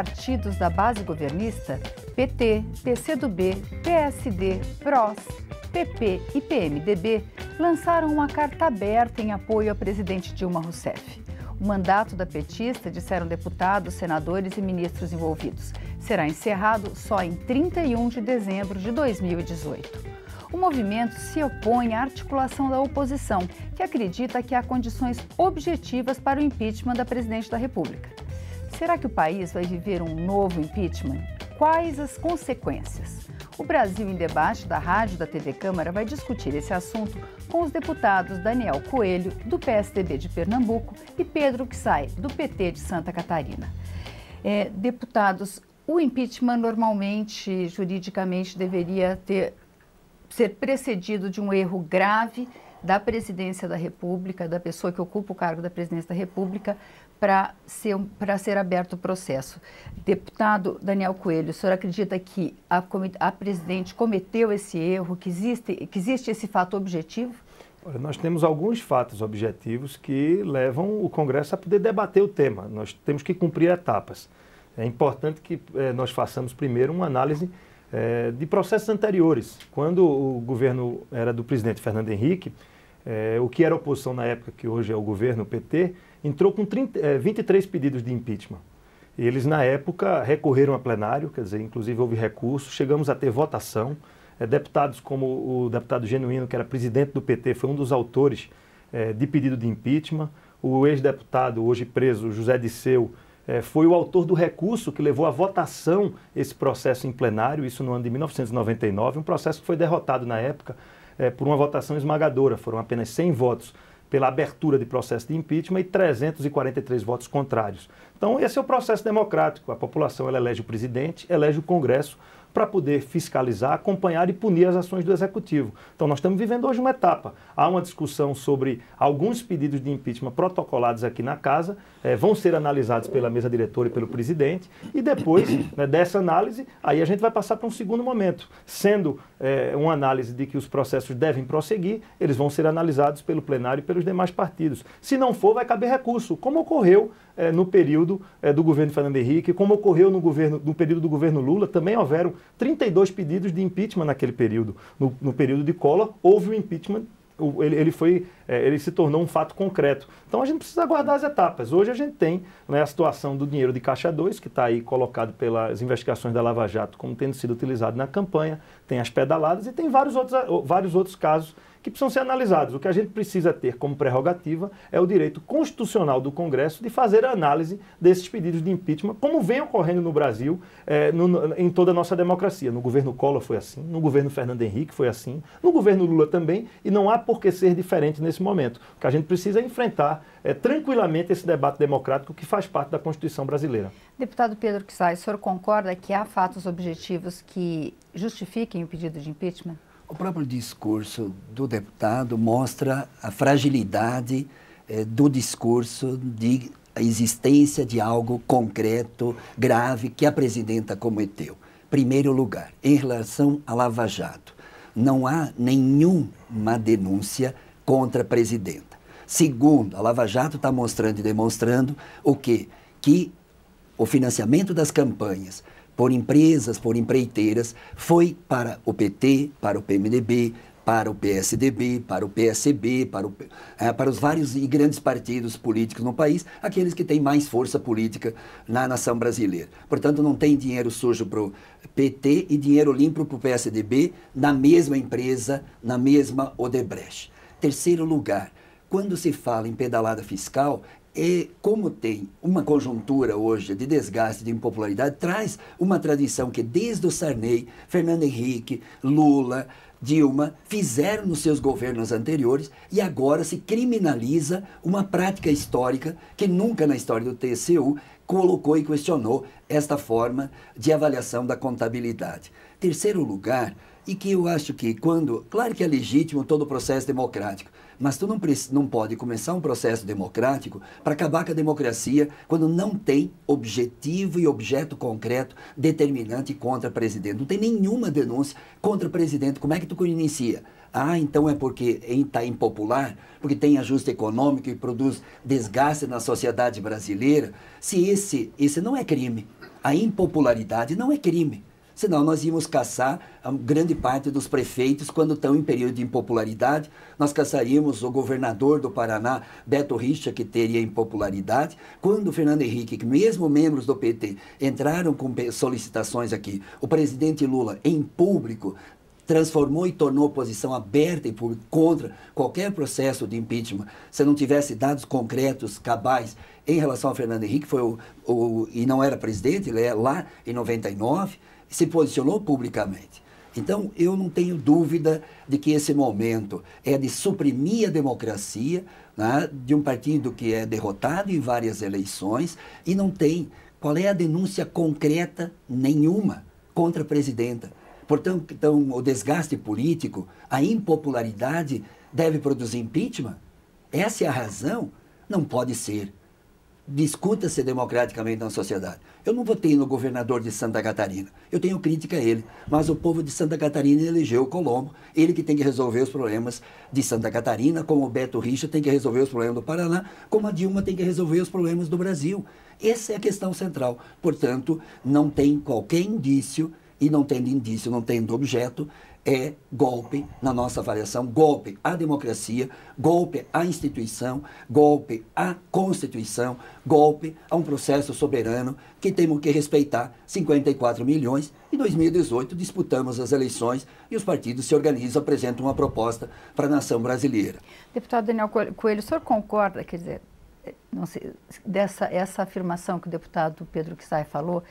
partidos da base governista, PT, PCdoB, PSD, PROS, PP e PMDB, lançaram uma carta aberta em apoio à presidente Dilma Rousseff. O mandato da petista, disseram deputados, senadores e ministros envolvidos, será encerrado só em 31 de dezembro de 2018. O movimento se opõe à articulação da oposição, que acredita que há condições objetivas para o impeachment da presidente da República. Será que o país vai viver um novo impeachment? Quais as consequências? O Brasil em Debate, da Rádio da TV Câmara, vai discutir esse assunto com os deputados Daniel Coelho, do PSDB de Pernambuco, e Pedro Kissai, do PT de Santa Catarina. Deputados, o impeachment normalmente, juridicamente, deveria ser precedido de um erro grave da presidência da República, da pessoa que ocupa o cargo da presidência da República, para ser aberto o processo. Deputado Daniel Coelho, o senhor acredita que a presidente cometeu esse erro, que existe esse fato objetivo? Nós temos alguns fatos objetivos que levam o Congresso a poder debater o tema. Nós temos que cumprir etapas. É importante que nós façamos primeiro uma análise de processos anteriores. Quando o governo era do presidente Fernando Henrique, o que era oposição na época, que hoje é o governo, o PT, entrou com 23 pedidos de impeachment. Eles, na época, recorreram a plenário, quer dizer, inclusive houve recurso, chegamos a ter votação. Deputados como o deputado Genuíno, que era presidente do PT, foi um dos autores de pedido de impeachment. O ex-deputado, hoje preso, José Disseu, foi o autor do recurso que levou à votação esse processo em plenário, isso no ano de 1999, um processo que foi derrotado na época por uma votação esmagadora. Foram apenas 100 votos pela abertura de processo de impeachment e 343 votos contrários. Então, esse é o processo democrático. A população ela elege o presidente, elege o Congresso para poder fiscalizar, acompanhar e punir as ações do Executivo. Então, nós estamos vivendo hoje uma etapa. Há uma discussão sobre alguns pedidos de impeachment protocolados aqui na Casa, vão ser analisados pela mesa diretora e pelo presidente, e depois dessa análise, aí a gente vai passar para um segundo momento. Sendo uma análise de que os processos devem prosseguir, eles vão ser analisados pelo plenário e pelos demais partidos. Se não for, vai caber recurso, como ocorreu no período do governo Fernando Henrique, como ocorreu no período do governo Lula. Também houveram 32 pedidos de impeachment naquele período. No período de Collor, houve o impeachment, ele se tornou um fato concreto. Então a gente precisa aguardar as etapas. Hoje a gente tem a situação do dinheiro de Caixa 2, que está aí colocado pelas investigações da Lava Jato como tendo sido utilizado na campanha, tem as pedaladas e tem vários outros casos que precisam ser analisados. O que a gente precisa ter como prerrogativa é o direito constitucional do Congresso de fazer a análise desses pedidos de impeachment, como vem ocorrendo no Brasil, em toda a nossa democracia. No governo Collor foi assim, no governo Fernando Henrique foi assim, no governo Lula também, e não há por que ser diferente nesse momento. O que a gente precisa é enfrentar tranquilamente esse debate democrático que faz parte da Constituição brasileira. Deputado Pedro Kissai, o senhor concorda que há fatos objetivos que justifiquem o pedido de impeachment? O próprio discurso do deputado mostra a fragilidade do discurso de a existência de algo concreto, grave, que a presidenta cometeu. Primeiro lugar, em relação à Lava Jato, não há nenhuma denúncia contra a presidenta. Segundo, a Lava Jato está mostrando e demonstrando o quê? Que o financiamento das campanhas por empresas, por empreiteiras, foi para o PT, para o PMDB, para o PSDB, para o PSB, para os vários e grandes partidos políticos no país, aqueles que têm mais força política na nação brasileira. Portanto, não tem dinheiro sujo para o PT e dinheiro limpo para o PSDB na mesma empresa, na mesma Odebrecht. Terceiro lugar, quando se fala em pedalada fiscal, como tem uma conjuntura hoje de desgaste, de impopularidade, traz uma tradição que desde o Sarney, Fernando Henrique, Lula, Dilma, fizeram nos seus governos anteriores e agora se criminaliza uma prática histórica que nunca na história do TCU colocou e questionou esta forma de avaliação da contabilidade. Terceiro lugar, e que eu acho que claro que é legítimo todo o processo democrático, mas tu não pode começar um processo democrático para acabar com a democracia quando não tem objetivo e objeto concreto determinante contra o presidente. Não tem nenhuma denúncia contra o presidente. Como é que tu inicia? Ah, então é porque está impopular, porque tem ajuste econômico e produz desgaste na sociedade brasileira. Se esse não é crime. A impopularidade não é crime. Senão nós íamos caçar a grande parte dos prefeitos quando estão em período de impopularidade. Nós caçaríamos o governador do Paraná, Beto Richa, que teria impopularidade. Quando o Fernando Henrique, que mesmo membros do PT, entraram com solicitações aqui, o presidente Lula, em público, transformou e tornou posição aberta e pública contra qualquer processo de impeachment, se não tivesse dados concretos, cabais, em relação ao Fernando Henrique, e não era presidente, ele é lá em 99, se posicionou publicamente. Então, eu não tenho dúvida de que esse momento é de suprimir a democracia, né, de um partido que é derrotado em várias eleições e não tem qual é a denúncia concreta nenhuma contra a presidenta. Portanto, então, o desgaste político, a impopularidade deve produzir impeachment? Essa é a razão? Não pode ser. Discuta-se democraticamente na sociedade. Eu não votei no governador de Santa Catarina. Eu tenho crítica a ele. Mas o povo de Santa Catarina elegeu o Colombo. Ele que tem que resolver os problemas de Santa Catarina, como o Beto Richa tem que resolver os problemas do Paraná, como a Dilma tem que resolver os problemas do Brasil. Essa é a questão central. Portanto, não tem qualquer indício, e não tendo indício, não tendo objeto, é golpe na nossa avaliação, golpe à democracia, golpe à instituição, golpe à Constituição, golpe a um processo soberano que temos que respeitar. 54 milhões. Em 2018 disputamos as eleições e os partidos se organizam, apresentam uma proposta para a nação brasileira. Deputado Daniel Coelho, o senhor concorda, quer dizer, não sei, essa afirmação que o deputado Pedro Kissai falou,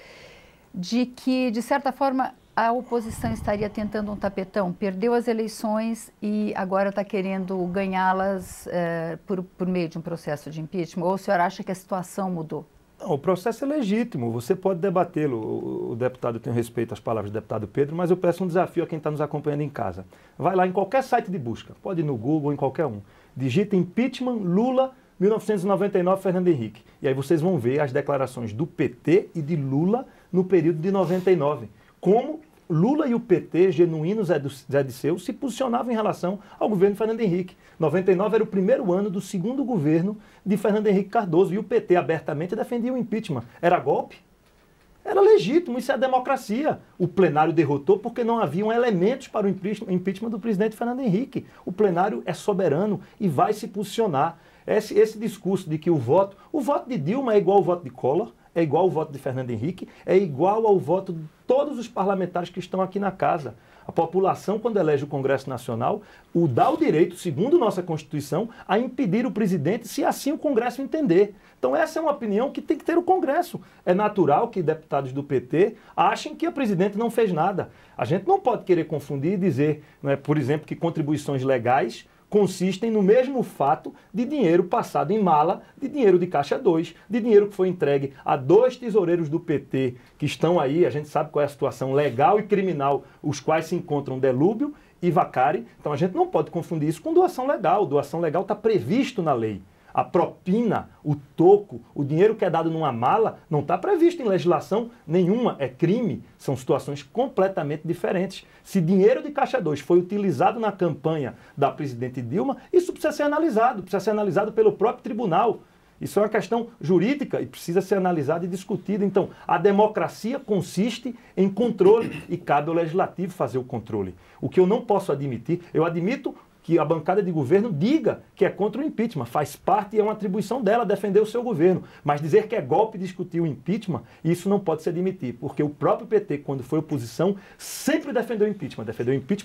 de que, de certa forma, a oposição estaria tentando um tapetão, perdeu as eleições e agora está querendo ganhá-las por meio de um processo de impeachment? Ou o senhor acha que a situação mudou? Não, o processo é legítimo, você pode debatê-lo. O deputado, eu tenho respeito às palavras do deputado Pedro, mas eu peço um desafio a quem está nos acompanhando em casa. Vai lá em qualquer site de busca, pode ir no Google, em qualquer um. Digita impeachment Lula 1999 Fernando Henrique. E aí vocês vão ver as declarações do PT e de Lula no período de 99. Como Lula e o PT, genuínos Zé Disseu, se posicionavam em relação ao governo de Fernando Henrique. 99 era o primeiro ano do segundo governo de Fernando Henrique Cardoso e o PT abertamente defendia o impeachment. Era golpe? Era legítimo, isso é a democracia. O plenário derrotou porque não haviam elementos para o impeachment do presidente Fernando Henrique. O plenário é soberano e vai se posicionar. Esse discurso de que o voto de Dilma é igual ao voto de Collor, é igual ao voto de Fernando Henrique, é igual ao voto de todos os parlamentares que estão aqui na casa. A população, quando elege o Congresso Nacional, dá o direito, segundo nossa Constituição, a impedir o presidente, se assim o Congresso entender. Então essa é uma opinião que tem que ter o Congresso. É natural que deputados do PT achem que a presidente não fez nada. A gente não pode querer confundir e dizer, não é, por exemplo, que contribuições legais consistem no mesmo fato de dinheiro passado em mala, de dinheiro de Caixa 2, de dinheiro que foi entregue a 2 tesoureiros do PT que estão aí, a gente sabe qual é a situação legal e criminal, os quais se encontram Delúbio e Vacari. Então a gente não pode confundir isso com doação legal. Doação legal está previsto na lei. A propina, o toco, o dinheiro que é dado numa mala não está previsto em legislação nenhuma, é crime. São situações completamente diferentes. Se dinheiro de Caixa 2 foi utilizado na campanha da presidente Dilma, isso precisa ser analisado pelo próprio tribunal. Isso é uma questão jurídica e precisa ser analisada e discutida. Então, a democracia consiste em controle e cabe ao legislativo fazer o controle. O que eu não posso admitir, eu admito que a bancada de governo diga que é contra o impeachment, faz parte e é uma atribuição dela defender o seu governo, mas dizer que é golpe discutir o impeachment, isso não pode se admitir, porque o próprio PT, quando foi oposição, sempre defendeu o impeachment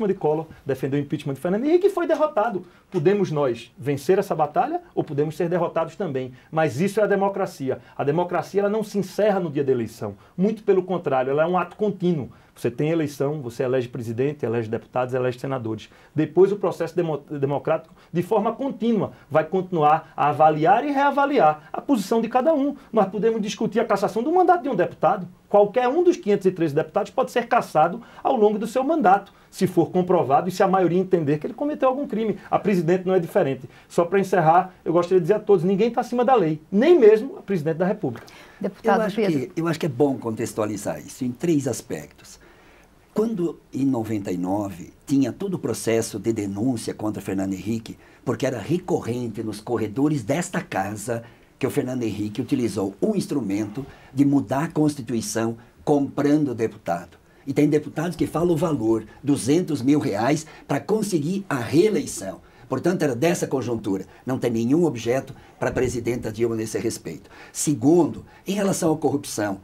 de Collor, defendeu o impeachment de Fernando Henrique e foi derrotado. Podemos nós vencer essa batalha ou podemos ser derrotados também, mas isso é a democracia. A democracia ela não se encerra no dia da eleição, muito pelo contrário, ela é um ato contínuo. Você tem eleição, você elege presidente, elege deputados, elege senadores. Depois o processo democrático, de forma contínua, vai continuar a avaliar e reavaliar a posição de cada um. Nós podemos discutir a cassação do mandato de um deputado. Qualquer um dos 513 deputados pode ser cassado ao longo do seu mandato, se for comprovado e se a maioria entender que ele cometeu algum crime. A presidente não é diferente. Só para encerrar, eu gostaria de dizer a todos, ninguém está acima da lei, nem mesmo a presidente da República. Deputado eu acho que é bom contextualizar isso em 3 aspectos. Quando, em 99, tinha todo o processo de denúncia contra Fernando Henrique, porque era recorrente nos corredores desta casa que o Fernando Henrique utilizou um instrumento de mudar a Constituição comprando deputado. E tem deputados que falam o valor, R$200 mil para conseguir a reeleição. Portanto, era dessa conjuntura. Não tem nenhum objeto para a presidenta Dilma nesse respeito. Segundo, em relação à corrupção,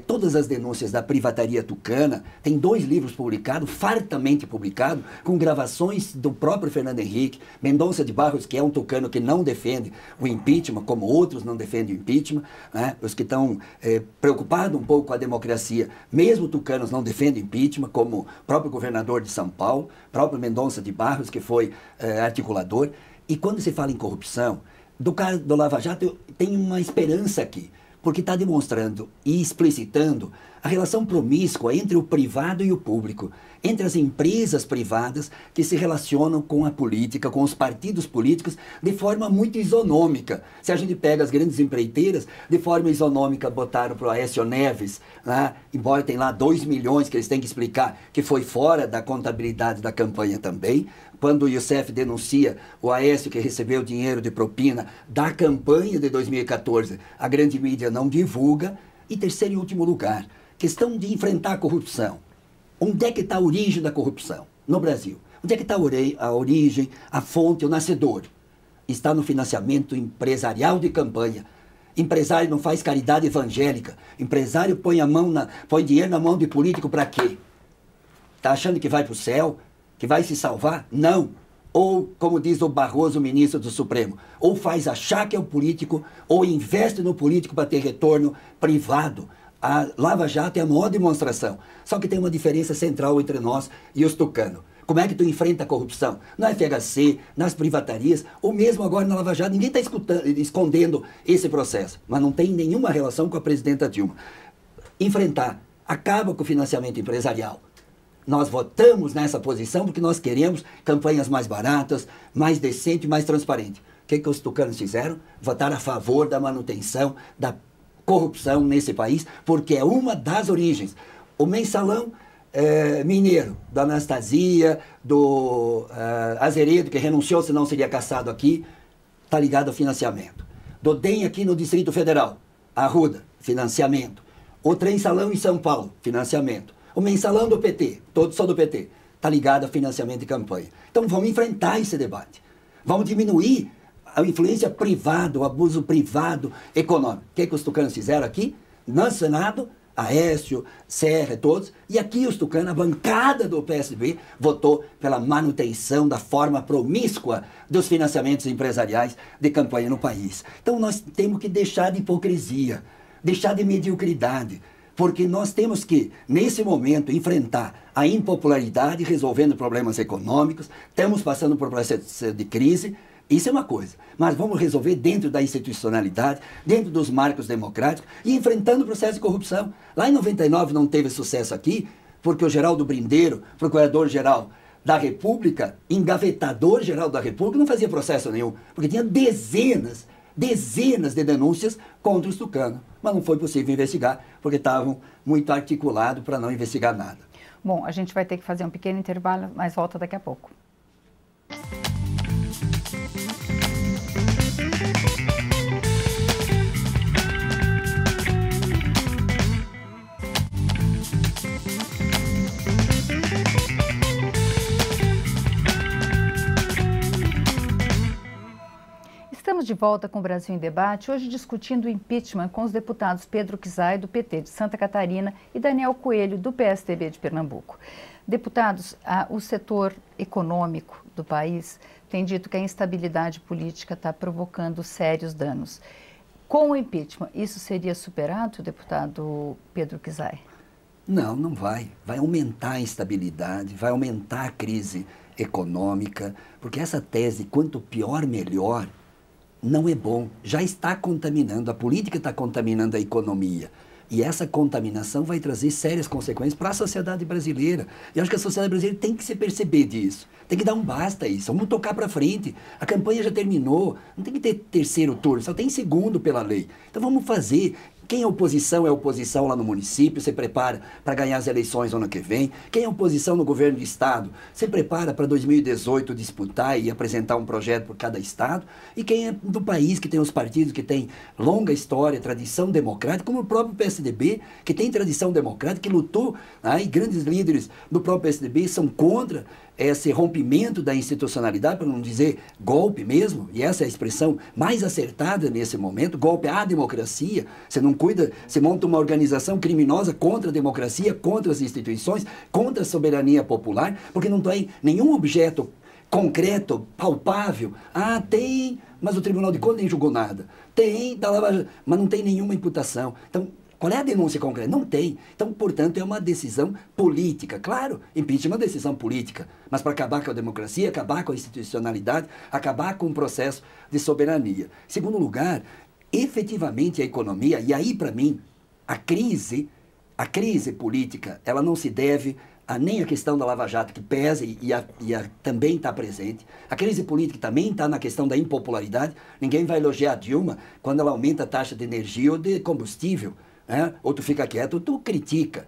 todas as denúncias da privataria tucana, tem 2 livros publicados, fartamente publicados, com gravações do próprio Fernando Henrique, Mendonça de Barros, que é um tucano que não defende o impeachment, como outros não defendem o impeachment, né? Os que estão preocupados um pouco com a democracia, mesmo tucanos não defendem o impeachment, como o próprio governador de São Paulo, próprio Mendonça de Barros, que foi articulador. E quando se fala em corrupção, do caso do Lava Jato, tem uma esperança aqui, porque está demonstrando e explicitando a relação promíscua entre o privado e o público, entre as empresas privadas que se relacionam com a política, com os partidos políticos, de forma muito isonômica. Se a gente pega as grandes empreiteiras, de forma isonômica botaram para o Aécio Neves, né? Embora tem lá 2 milhões que eles têm que explicar que foi fora da contabilidade da campanha também. Quando o Youssef denuncia o Aécio que recebeu dinheiro de propina da campanha de 2014, a grande mídia não divulga. E terceiro e último lugar, questão de enfrentar a corrupção. Onde é que está a origem da corrupção no Brasil? Onde é que está a origem, a fonte, o nascedor? Está no financiamento empresarial de campanha. Empresário não faz caridade evangélica. Empresário põe dinheiro na mão de político para quê? Está achando que vai para o céu? Que vai se salvar? Não. Ou, como diz o Barroso, ministro do Supremo, ou faz achar que é o político, ou investe no político para ter retorno privado. A Lava Jato é a maior demonstração. Só que tem uma diferença central entre nós e os tucanos. Como é que tu enfrenta a corrupção? No FHC, nas privatarias, ou mesmo agora na Lava Jato. Ninguém está escondendo esse processo, mas não tem nenhuma relação com a presidenta Dilma. Enfrentar. Acaba com o financiamento empresarial. Nós votamos nessa posição porque nós queremos campanhas mais baratas, mais decentes, mais transparentes. O que os tucanos fizeram? Votaram a favor da manutenção da corrupção nesse país, porque é uma das origens. O mensalão mineiro, da Anastasia, do Azeredo, que renunciou, senão seria caçado aqui, está ligado ao financiamento. Do DEM aqui no Distrito Federal, Arruda, financiamento. O trem-salão em São Paulo, financiamento. O mensalão do PT, todos são do PT, está ligado a financiamento de campanha. Então vamos enfrentar esse debate. Vamos diminuir a influência privada, o abuso privado econômico. O que os tucanos fizeram aqui? No Senado, Aécio, Serra, todos. E aqui os tucanos, a bancada do PSB, votou pela manutenção da forma promíscua dos financiamentos empresariais de campanha no país. Então nós temos que deixar de hipocrisia, deixar de mediocridade. Porque nós temos que, nesse momento, enfrentar a impopularidade resolvendo problemas econômicos. Estamos passando por um processo de crise, isso é uma coisa. Mas vamos resolver dentro da institucionalidade, dentro dos marcos democráticos e enfrentando o processo de corrupção. Lá em 99 não teve sucesso aqui, porque o Geraldo Brindeiro, procurador-geral da República, engavetador-geral da República, não fazia processo nenhum, porque tinha dezenas de denúncias contra os tucanos. Mas não foi possível investigar, porque estavam muito articulados para não investigar nada. Bom, a gente vai ter que fazer um pequeno intervalo, mas volta daqui a pouco. Estamos de volta com o Brasil em Debate, hoje discutindo o impeachment com os deputados Pedro Kizai, do PT de Santa Catarina, e Daniel Coelho, do PSDB de Pernambuco. Deputados, o setor econômico do país tem dito que a instabilidade política está provocando sérios danos. Com o impeachment, isso seria superado, deputado Pedro Kizai? Não, não vai. Vai aumentar a instabilidade, vai aumentar a crise econômica, porque essa tese, quanto pior, melhor, não é bom. Já está contaminando, a política está contaminando a economia. E essa contaminação vai trazer sérias consequências para a sociedade brasileira. E acho que a sociedade brasileira tem que se perceber disso. Tem que dar um basta a isso. Vamos tocar para frente. A campanha já terminou. Não tem que ter terceiro turno, só tem segundo pela lei. Então vamos fazer. Quem é oposição lá no município, se prepara para ganhar as eleições no ano que vem. Quem é oposição no governo do estado, se prepara para 2018 disputar e apresentar um projeto por cada estado. E quem é do país, que tem os partidos que têm longa história, tradição democrática, como o próprio PSDB, que tem tradição democrática, que lutou, e grandes líderes do próprio PSDB são contra esse rompimento da institucionalidade, para não dizer golpe mesmo, e essa é a expressão mais acertada nesse momento, golpe à democracia. Você não cuida, você monta uma organização criminosa contra a democracia, contra as instituições, contra a soberania popular, porque não tem nenhum objeto concreto, palpável. Ah, tem, mas o Tribunal de Contas nem julgou nada. Tem, mas não tem nenhuma imputação. Então, qual é a denúncia concreta? Não tem. Então, portanto, é uma decisão política. Claro, impeachment é uma decisão política, mas para acabar com a democracia, acabar com a institucionalidade, acabar com o processo de soberania. Em segundo lugar, efetivamente a economia, e aí, para mim, a crise política, ela não se deve nem a questão da Lava Jato, que pesa também está presente. A crise política também está na questão da impopularidade. Ninguém vai elogiar a Dilma quando ela aumenta a taxa de energia ou de combustível. Ou tu fica quieto, ou tu critica,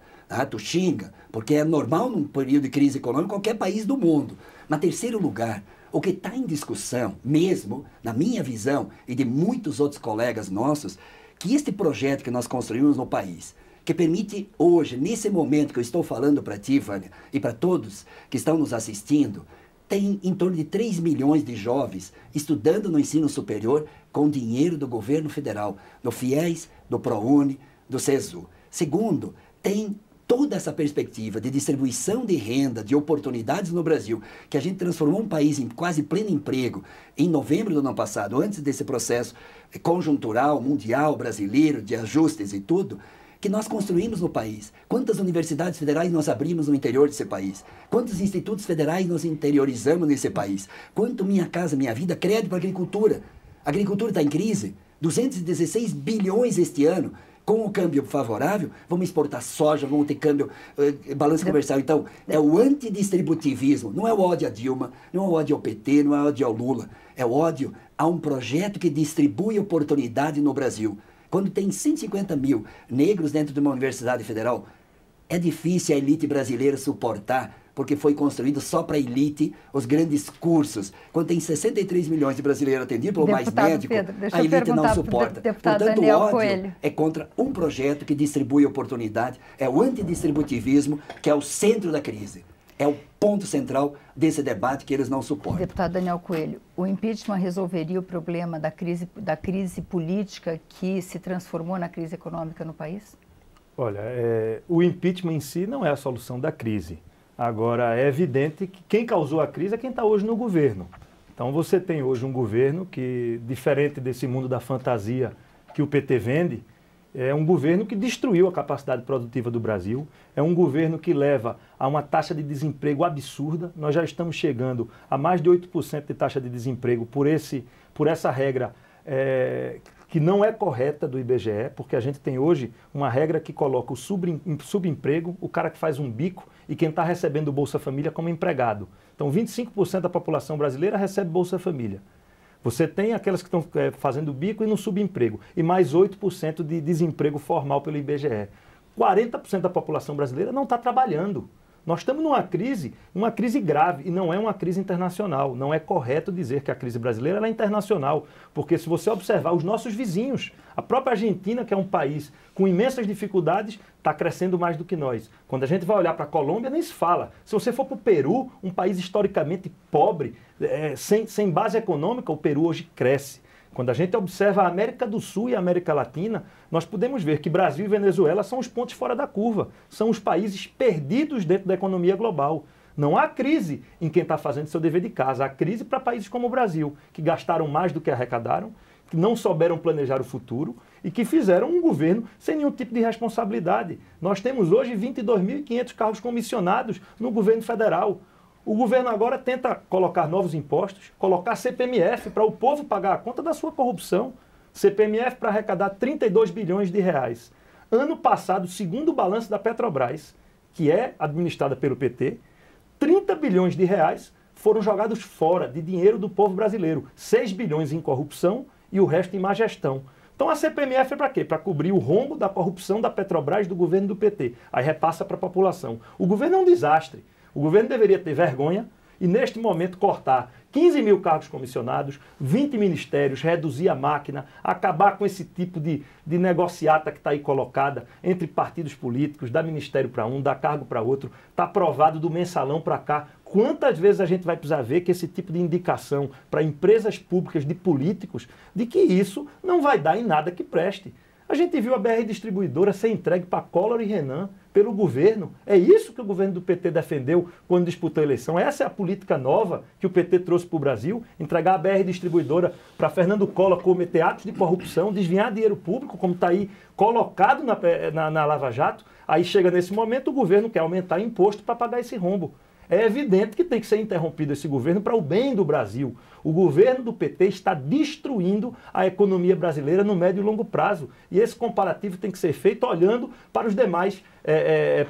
tu xinga, porque é normal num período de crise econômica em qualquer país do mundo. Mas, terceiro lugar, o que está em discussão, mesmo, na minha visão e de muitos outros colegas nossos, que este projeto que nós construímos no país, que permite hoje, nesse momento que eu estou falando para ti, Vânia, e para todos que estão nos assistindo, tem em torno de 3 milhões de jovens estudando no ensino superior com dinheiro do governo federal, do FIES, do ProUni, do CESU. Segundo, tem toda essa perspectiva de distribuição de renda, de oportunidades no Brasil, que a gente transformou um país em quase pleno emprego em novembro do ano passado, antes desse processo conjuntural, mundial, brasileiro, de ajustes e tudo, que nós construímos no país. Quantas universidades federais nós abrimos no interior desse país? Quantos institutos federais nós interiorizamos nesse país? Quanto Minha Casa Minha Vida, crédito para a agricultura. A agricultura está em crise, 216 bilhões este ano. Com o câmbio favorável, vamos exportar soja, vamos ter câmbio, balanço comercial. Então, é o antidistributivismo, não é o ódio a Dilma, não é o ódio ao PT, não é o ódio ao Lula. É o ódio a um projeto que distribui oportunidade no Brasil. Quando tem 150 mil negros dentro de uma universidade federal, é difícil a elite brasileira suportar, porque foi construído só para a elite os grandes cursos. Quando tem 63 milhões de brasileiros atendidos pelo Mais Médico, Pedro, a elite não suporta. Portanto, Daniel o ódio Coelho é contra um projeto que distribui oportunidade, é o antidistributivismo, que é o centro da crise. É o ponto central desse debate que eles não suportam. Deputado Daniel Coelho, o impeachment resolveria o problema da crise política que se transformou na crise econômica no país? Olha, o impeachment em si não é a solução da crise. Agora, é evidente que quem causou a crise é quem está hoje no governo. Então, você tem hoje um governo que, diferente desse mundo da fantasia que o PT vende, é um governo que destruiu a capacidade produtiva do Brasil, é um governo que leva a uma taxa de desemprego absurda. Nós já estamos chegando a mais de 8% de taxa de desemprego por essa regra que não é correta do IBGE, porque a gente tem hoje uma regra que coloca o subemprego, o cara que faz um bico, e quem está recebendo o Bolsa Família como empregado. Então, 25% da população brasileira recebe Bolsa Família. Você tem aquelas que estão fazendo bico e no subemprego, e mais 8% de desemprego formal pelo IBGE. 40% da população brasileira não está trabalhando. Nós estamos numa crise grave, e não é uma crise internacional. Não é correto dizer que a crise brasileira é internacional, porque se você observar os nossos vizinhos, a própria Argentina, que é um país com imensas dificuldades, está crescendo mais do que nós. Quando a gente vai olhar para a Colômbia, nem se fala. Se você for para o Peru, um país historicamente pobre, sem base econômica, o Peru hoje cresce. Quando a gente observa a América do Sul e a América Latina, nós podemos ver que Brasil e Venezuela são os pontos fora da curva, são os países perdidos dentro da economia global. Não há crise em quem está fazendo seu dever de casa, há crise para países como o Brasil, que gastaram mais do que arrecadaram, que não souberam planejar o futuro e que fizeram um governo sem nenhum tipo de responsabilidade. Nós temos hoje 22.500 carros comissionados no governo federal. O governo agora tenta colocar novos impostos, colocar CPMF para o povo pagar a conta da sua corrupção. CPMF para arrecadar 32 bilhões de reais. Ano passado, segundo o balanço da Petrobras, que é administrada pelo PT, 30 bilhões de reais foram jogados fora de dinheiro do povo brasileiro. 6 bilhões em corrupção e o resto em má gestão. Então a CPMF é para quê? Para cobrir o rombo da corrupção da Petrobras do governo do PT. Aí repassa para a população. O governo é um desastre. O governo deveria ter vergonha e, neste momento, cortar 15 mil cargos comissionados, 20 ministérios, reduzir a máquina, acabar com esse tipo de negociata que está aí colocada entre partidos políticos, dá ministério para um, dá cargo para outro, está aprovado do mensalão para cá. Quantas vezes a gente vai precisar ver que esse tipo de indicação para empresas públicas de políticos, de que isso não vai dar em nada que preste? A gente viu a BR Distribuidora ser entregue para Collor e Renan pelo governo. É isso que o governo do PT defendeu quando disputou a eleição. Essa é a política nova que o PT trouxe para o Brasil. Entregar a BR Distribuidora para Fernando Collor cometer atos de corrupção, desviar dinheiro público, como está aí colocado na Lava Jato. Aí chega nesse momento, o governo quer aumentar imposto para pagar esse rombo. É evidente que tem que ser interrompido esse governo para o bem do Brasil. O governo do PT está destruindo a economia brasileira no médio e longo prazo. E esse comparativo tem que ser feito olhando para os demais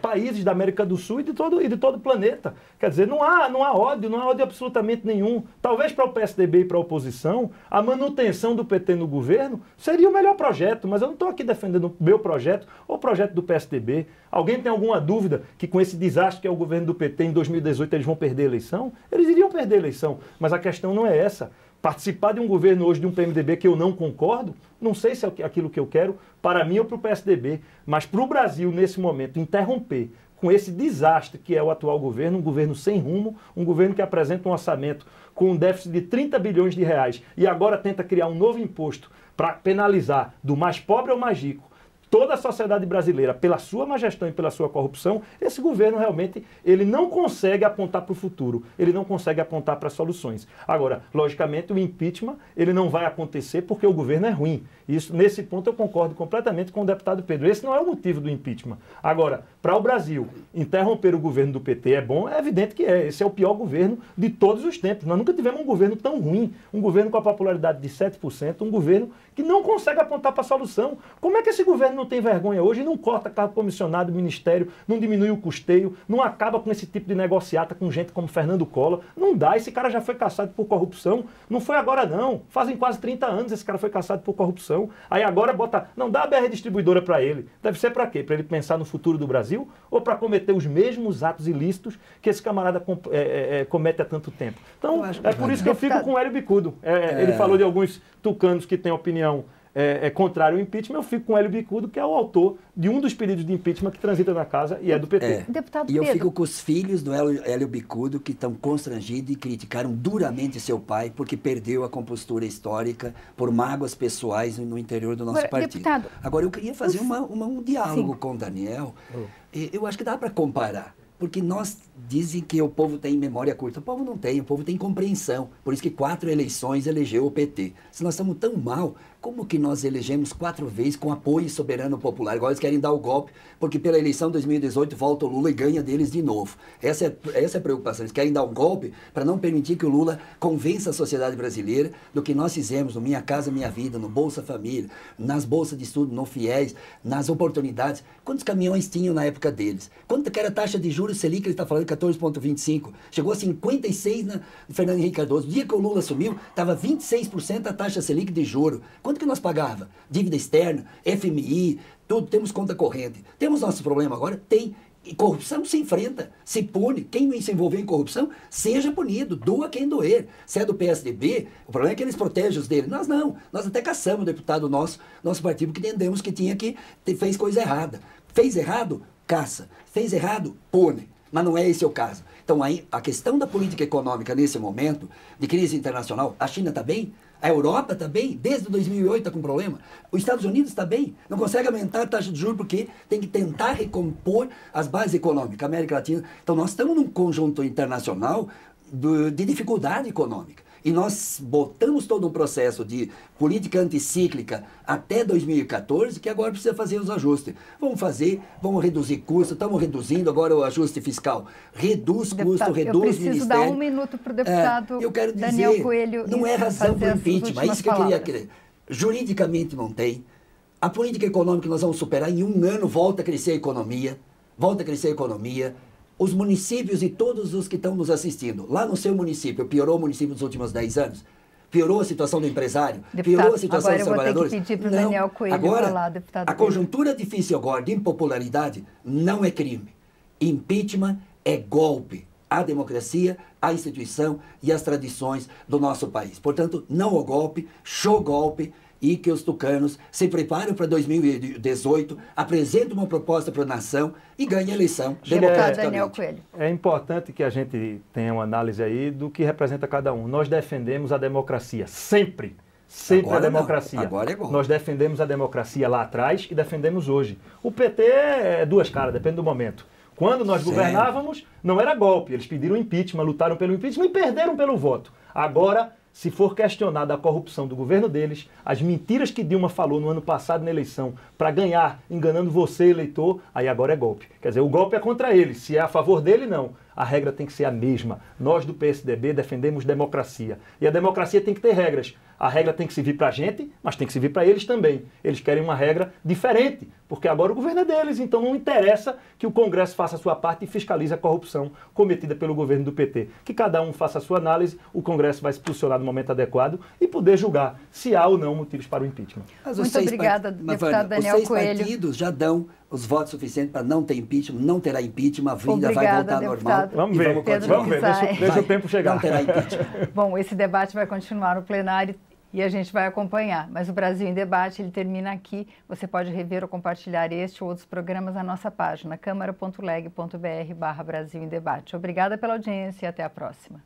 países da América do Sul e de todo o planeta. Quer dizer, não há ódio absolutamente nenhum. Talvez para o PSDB e para a oposição, a manutenção do PT no governo seria o melhor projeto, mas eu não estou aqui defendendo o meu projeto ou o projeto do PSDB. Alguém tem alguma dúvida que com esse desastre que é o governo do PT em 2018 eles vão perder a eleição? Eles iriam perder a eleição, mas a questão não é essa. Participar de um governo hoje de um PMDB que eu não concordo, não sei se é aquilo que eu quero para mim ou para o PSDB, mas para o Brasil, nesse momento, interromper com esse desastre que é o atual governo, um governo sem rumo, um governo que apresenta um orçamento com um déficit de 30 bilhões de reais e agora tenta criar um novo imposto para penalizar do mais pobre ao mais rico toda a sociedade brasileira pela sua má gestão e pela sua corrupção, esse governo realmente ele não consegue apontar para o futuro, ele não consegue apontar para soluções. Agora, logicamente, o impeachment ele não vai acontecer porque o governo é ruim. Isso, nesse ponto eu concordo completamente com o deputado Pedro. Esse não é o motivo do impeachment. Agora, para o Brasil interromper o governo do PT é bom, é evidente que é. Esse é o pior governo de todos os tempos. Nós nunca tivemos um governo tão ruim, um governo com a popularidade de 7%, um governo que não consegue apontar para a solução. Como é que esse governo não tem vergonha hoje e não corta cargo comissionado, ministério, não diminui o custeio, não acaba com esse tipo de negociata com gente como Fernando Collor? Não dá, esse cara já foi caçado por corrupção, não foi agora não, fazem quase 30 anos esse cara foi caçado por corrupção, aí agora não dá a BR Distribuidora para ele, deve ser para quê? Para ele pensar no futuro do Brasil ou para cometer os mesmos atos ilícitos que esse camarada comete há tanto tempo? Então, é por isso que eu fico com o Hélio Bicudo. Ele falou de alguns tucanos que têm opinião contrário ao impeachment, eu fico com o Hélio Bicudo, que é o autor de um dos pedidos de impeachment que transita na casa e é do PT. Deputado e eu Pedro. fico com os filhos do Hélio Bicudo, que estão constrangidos e criticaram duramente seu pai porque perdeu a compostura histórica por mágoas pessoais no interior do nosso partido. Deputado, agora, eu queria fazer um diálogo com o Daniel. Eu acho que dá para comparar. Porque nós dizem que o povo tem memória curta. O povo não tem, o povo tem compreensão. Por isso que 4 eleições elegeu o PT. Se nós estamos tão mal, como que nós elegemos 4 vezes com apoio soberano popular? Agora eles querem dar o golpe, porque pela eleição de 2018 volta o Lula e ganha deles de novo. Essa é a preocupação. Eles querem dar um golpe para não permitir que o Lula convença a sociedade brasileira do que nós fizemos no Minha Casa Minha Vida, no Bolsa Família, nas bolsas de estudo, no FIES, nas oportunidades. Quantos caminhões tinham na época deles? Quanto que era a taxa de juros Selic, ele está falando 14,25. Chegou a 56 no Fernando Henrique Cardoso. No dia que o Lula assumiu, estava 26% a taxa Selic de juro. Quanto que nós pagava? Dívida externa, FMI, tudo, temos conta corrente. Temos nosso problema agora? Tem. E corrupção se enfrenta, se pune. Quem não se envolver em corrupção, seja punido, doa quem doer. Se é do PSDB, o problema é que eles protegem os dele. Nós não. Nós até caçamos o deputado nosso partido, que entendemos que fez coisa errada. Fez errado? Caça. Fez errado? Pune. Mas não é esse o caso. Então, aí, a questão da política econômica nesse momento de crise internacional, a China está bem? A Europa está bem? Desde 2008 está com problema? Os Estados Unidos está bem? Não consegue aumentar a taxa de juros porque tem que tentar recompor as bases econômicas. A América Latina. Então, nós estamos num conjunto internacional de dificuldade econômica. E nós botamos todo um processo de política anticíclica até 2014, que agora precisa fazer os ajustes. Vamos reduzir custos, estamos reduzindo agora o ajuste fiscal. Reduz custo, reduz ministério. Eu preciso dar 1 minuto para o deputado eu quero dizer, Daniel Coelho. Não é razão para o impeachment, é isso que eu queria querer. Juridicamente não tem. A política econômica nós vamos superar, em 1 ano volta a crescer a economia, Os municípios e todos os que estão nos assistindo, lá no seu município, piorou o município nos últimos 10 anos? piorou a situação do empresário, Deputado, piorou a situação dos trabalhadores. Agora eu vou ter que pedir para o Daniel Coelho agora, falar, deputado. A conjuntura difícil agora de impopularidade não é crime. Impeachment é golpe à democracia, à instituição e às tradições do nosso país. Portanto, não ao golpe, show golpe, e que os tucanos se preparem para 2018, apresentem uma proposta para a nação e ganhem a eleição democraticamente. Daniel Coelho. É importante que a gente tenha uma análise aí do que representa cada um. Nós defendemos a democracia, sempre. Sempre Agora a democracia. Não. Agora é golpe. Nós defendemos a democracia lá atrás e defendemos hoje. O PT é duas caras, depende do momento. Quando nós governávamos, não era golpe. Eles pediram impeachment, lutaram pelo impeachment e perderam pelo voto. Agora, se for questionada a corrupção do governo deles, as mentiras que Dilma falou no ano passado na eleição para ganhar, enganando você, eleitor, aí agora é golpe. Quer dizer, o golpe é contra ele. Se é a favor dele, não. A regra tem que ser a mesma. Nós do PSDB defendemos democracia. E a democracia tem que ter regras. A regra tem que servir para a gente, mas tem que servir para eles também. Eles querem uma regra diferente, porque agora o governo é deles, então não interessa que o Congresso faça a sua parte e fiscalize a corrupção cometida pelo governo do PT. Que cada um faça a sua análise, o Congresso vai se posicionar no momento adequado e poder julgar se há ou não motivos para o impeachment. Mas muito obrigada, deputado Daniel Coelho. Os 6 partidos já dão os votos suficientes para não ter impeachment, não terá impeachment, a vida vai voltar normal. Vamos ver, deixa o tempo chegar. Não terá impeachment. Bom, esse debate vai continuar no plenário e a gente vai acompanhar. Mas o Brasil em Debate, ele termina aqui. Você pode rever ou compartilhar este ou outros programas na nossa página, câmara.leg.br/Brasil em Debate. Obrigada pela audiência e até a próxima.